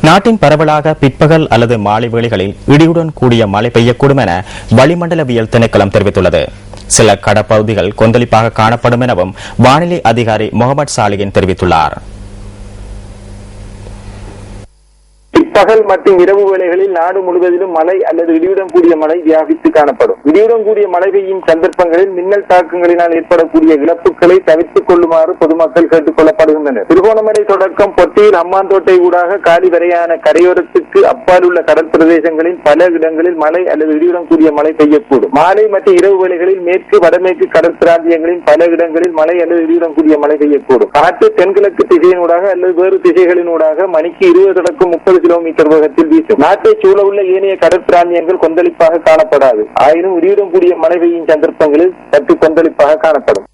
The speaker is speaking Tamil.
நாட்டின் பரவலாக பிற்பகல் அல்லது மாலை வேளைகளில் இடியுடன் கூடிய மழை பெய்யக்கூடும் என வளிமண்டலவியல் திணைக்களம் தெரிவித்துள்ளது. சில கடற்பகுதிகள் கொந்தளிப்பாக காணப்படும் எனவும் வானிலை அதிகாரி முகமது சாலிகின் தெரிவித்துள்ளார். பகல் மற்றும் இரவு வேளைகளில் நாடு முழுவதிலும் மழை அல்லது இடியுடன் கூடிய மழை வியாபித்து காணப்படும். இடியுடன் கூடிய மழை பெய்யும் சந்தர்ப்பங்களில் மின்னல் தாக்கங்களினால் ஏற்படக்கூடிய இழப்புகளை தவிர்த்துக் கொள்ளுமாறு பொதுமக்கள் கேட்டுக் கொள்ளப்படுகின்றனர். திருகோணமலை தொடக்கம் பொத்தியில் அம்மாந்தோட்டை ஊடாக காலி வரையான கரையோரத்துக்கு அப்பால் உள்ள கடல் பிரதேசங்களில் பல இடங்களில் மழை அல்லது இடியுடன் கூடிய மழை பெய்யக்கூடும். மாலை மற்றும் இரவு வேளைகளில் மேற்கு வடமேற்கு கடல் பிராந்தியங்களில் பல இடங்களில் மழை அல்லது இடியுடன் கூடிய மழை பெய்யக்கூடும். காற்று தென்கிழக்கு திசையினூடாக அல்லது வேறு திசைகளினூடாக மணிக்கு 20 தொடக்கம் 30 கிலோமீட்டர் வேகத்தில் வீசும். நாட்டை சூழ உள்ள ஏனைய கடற்பிராந்தியங்கள் கொந்தளிப்பாக காணப்படாது. ஆயினும் இடியுடன் கூடிய மழை பெய்யும் சந்தர்ப்பங்களில் சற்று கொந்தளிப்பாக காணப்படும்.